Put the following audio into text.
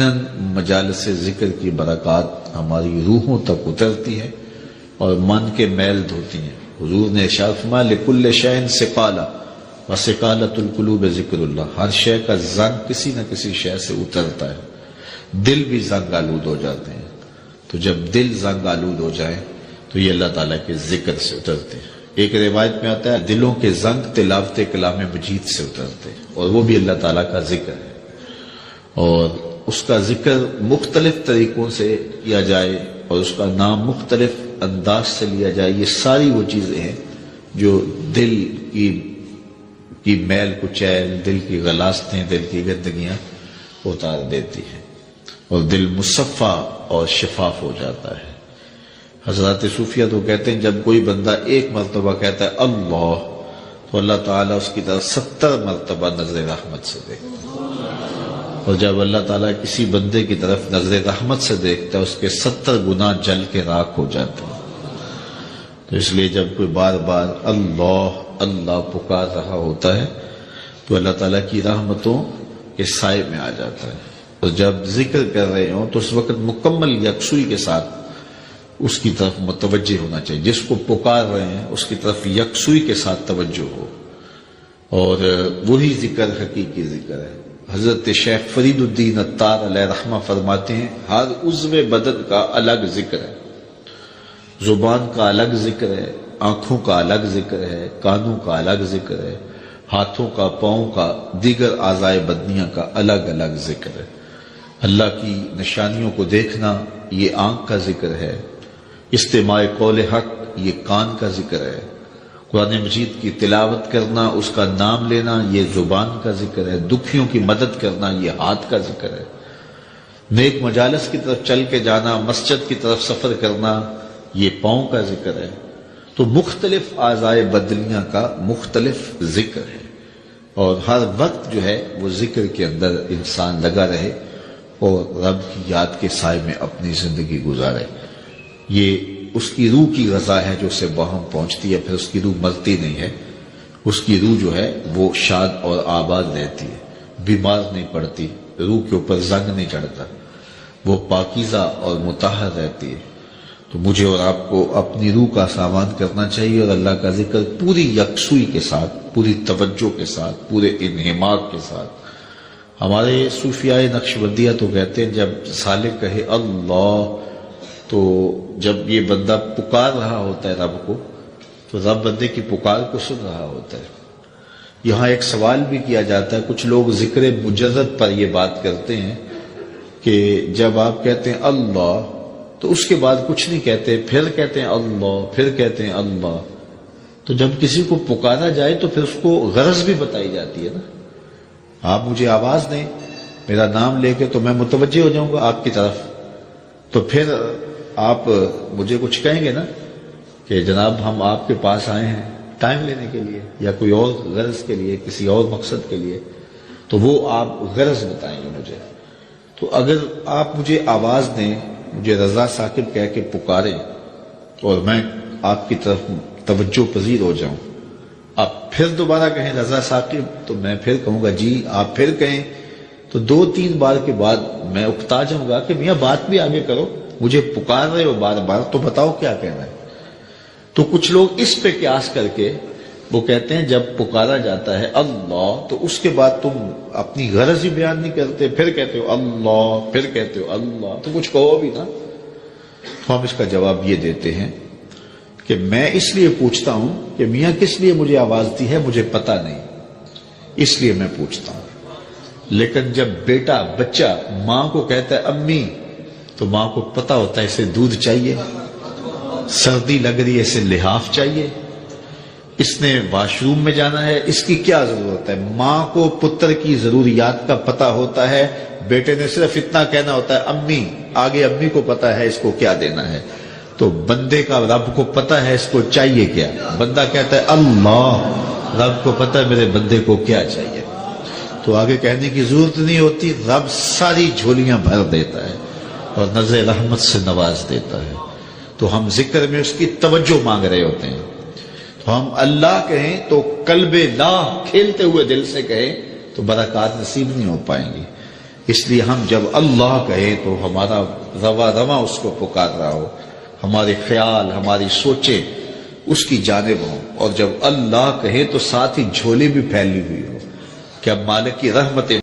یقیناً مجالس ذکر کی برکات ہماری روحوں تک اترتی ہے اور من کے میل دھوتی ہیں۔ حضور نے ارشاد فرمایا لکل شیء ثقالہ وثقالۃ القلوب ذکر اللہ، ہر شے کا زنگ کسی نہ کسی شے سے اترتا ہے، دل بھی زنگ آلود ہو جاتے ہیں، تو جب دل زنگ آلود ہو جائے تو یہ اللہ تعالیٰ کے ذکر سے اترتے ہیں۔ ایک روایت میں آتا ہے دلوں کے زنگ تلاوت کلام مجید سے اترتے ہیں، اور وہ بھی اللہ تعالیٰ کا ذکر ہے، اور اس کا ذکر مختلف طریقوں سے کیا جائے اور اس کا نام مختلف انداز سے لیا جائے، یہ ساری وہ چیزیں ہیں جو دل کی میل کچیل، دل کی غلاستیں، دل کی گندگیاں اتار دیتی ہیں اور دل مصفا اور شفاف ہو جاتا ہے۔ حضرات صوفیہ تو کہتے ہیں جب کوئی بندہ ایک مرتبہ کہتا ہے اللہ، تو اللہ تعالیٰ اس کی طرف 70 مرتبہ نظر رحمت سے دیکھتا ہے، اور جب اللہ تعالیٰ کسی بندے کی طرف نظر رحمت سے دیکھتا ہے اس کے 70 گناہ جل کے راکھ ہو جاتے ہیں۔ تو اس لیے جب کوئی بار بار اللہ اللہ پکار رہا ہوتا ہے تو اللہ تعالیٰ کی رحمتوں کے سائے میں آ جاتا ہے، اور جب ذکر کر رہے ہوں تو اس وقت مکمل یکسوئی کے ساتھ اس کی طرف متوجہ ہونا چاہیے، جس کو پکار رہے ہیں اس کی طرف یکسوئی کے ساتھ توجہ ہو، اور وہی ذکر حقیقی ذکر ہے۔ حضرت شیخ فرید الدین عطار علیہ رحمہ فرماتے ہیں ہر عضو بدن کا الگ ذکر ہے، زبان کا الگ ذکر ہے، آنکھوں کا الگ ذکر ہے، کانوں کا الگ ذکر ہے، ہاتھوں کا، پاؤں کا، دیگر اعضائے بدنیہ کا الگ الگ ذکر ہے۔ اللہ کی نشانیوں کو دیکھنا یہ آنکھ کا ذکر ہے، استماع قول حق یہ کان کا ذکر ہے، قرآن مجید کی تلاوت کرنا، اس کا نام لینا یہ زبان کا ذکر ہے، دکھیوں کی مدد کرنا یہ ہاتھ کا ذکر ہے، نیک مجالس کی طرف چل کے جانا، مسجد کی طرف سفر کرنا یہ پاؤں کا ذکر ہے۔ تو مختلف اعضائے بدنیہ کا مختلف ذکر ہے، اور ہر وقت جو ہے وہ ذکر کے اندر انسان لگا رہے اور رب کی یاد کے سائے میں اپنی زندگی گزارے۔ یہ اس کی روح کی غذا ہے جو اسے باہم پہنچتی ہے، پھر اس کی روح مرتی نہیں ہے، اس کی روح جو ہے وہ شاد اور آباد رہتی ہے، بیمار نہیں پڑتی، روح کے اوپر زنگ نہیں چڑھتا، وہ پاکیزہ اور مطہر رہتی ہے۔ تو مجھے اور آپ کو اپنی روح کا سامان کرنا چاہیے اور اللہ کا ذکر پوری یکسوئی کے ساتھ، پوری توجہ کے ساتھ، پورے انہماک کے ساتھ۔ ہمارے صوفیاء نقشبندیہ تو کہتے ہیں جب سالک کہے اللہ، تو جب یہ بندہ پکار رہا ہوتا ہے رب کو، تو رب بندے کی پکار کو سن رہا ہوتا ہے۔ یہاں ایک سوال بھی کیا جاتا ہے، کچھ لوگ ذکر مجرد پر یہ بات کرتے ہیں کہ جب آپ کہتے ہیں اللہ تو اس کے بعد کچھ نہیں کہتے، پھر کہتے ہیں اللہ، پھر کہتے ہیں اللہ، تو جب کسی کو پکارا جائے تو پھر اس کو غرض بھی بتائی جاتی ہے نا۔ آپ مجھے آواز دیں، میرا نام لے کے تو میں متوجہ ہو جاؤں گا آپ کی طرف، تو پھر آپ مجھے کچھ کہیں گے نا کہ جناب ہم آپ کے پاس آئے ہیں ٹائم لینے کے لیے یا کوئی اور غرض کے لیے، کسی اور مقصد کے لیے، تو وہ آپ غرض بتائیں گے مجھے۔ تو اگر آپ مجھے آواز دیں، مجھے رضا ثاقب کہہ کے پکاریں اور میں آپ کی طرف توجہ پذیر ہو جاؤں، آپ پھر دوبارہ کہیں رضا ثاقب، تو میں پھر کہوں گا جی، آپ پھر کہیں، تو 2-3 بار کے بعد میں اکتا جاؤں گا کہ میاں بات بھی آگے کرو، مجھے پکار رہے ہو بار بار تو بتاؤ کیا کہنا ہے۔ تو کچھ لوگ اس پہ قیاس کر کے وہ کہتے ہیں جب پکارا جاتا ہے اللہ تو اس کے بعد تم اپنی غرض ہی بیان نہیں کرتے، پھر کہتے ہو اللہ، پھر کہتے ہو اللہ، تو کچھ کہو بھی نا۔ تو ہم اس کا جواب یہ دیتے ہیں کہ میں اس لیے پوچھتا ہوں کہ میاں کس لیے مجھے آواز دی ہے مجھے پتہ نہیں، اس لیے میں پوچھتا ہوں۔ لیکن جب بیٹا بچہ ماں کو کہتا ہے امی، تو ماں کو پتہ ہوتا ہے اسے دودھ چاہیے، سردی لگ رہی ہے اسے لحاف چاہیے، اس نے واش روم میں جانا ہے، اس کی کیا ضرورت ہے۔ ماں کو پتر کی ضروریات کا پتہ ہوتا ہے، بیٹے نے صرف اتنا کہنا ہوتا ہے امی، آگے امی کو پتہ ہے اس کو کیا دینا ہے۔ تو بندے کا رب کو پتہ ہے اس کو چاہیے کیا، بندہ کہتا ہے اللہ، رب کو پتہ ہے میرے بندے کو کیا چاہیے، تو آگے کہنے کی ضرورت نہیں ہوتی، رب ساری جھولیاں بھر دیتا ہے اور نظر رحمت سے نواز دیتا ہے۔ تو ہم ذکر میں اس کی توجہ مانگ رہے ہوتے ہیں، تو ہم اللہ کہیں تو قلب لا کھیلتے ہوئے دل سے کہیں تو برکات نصیب نہیں ہو پائیں گی۔ اس لیے ہم جب اللہ کہے تو ہمارا رواں رواں اس کو پکار رہا ہو، ہمارے خیال ہماری سوچیں اس کی جانب ہوں، اور جب اللہ کہے تو ساتھ ہی جھولی بھی پھیلی ہوئی ہو کہ اب مالک کی رحمتیں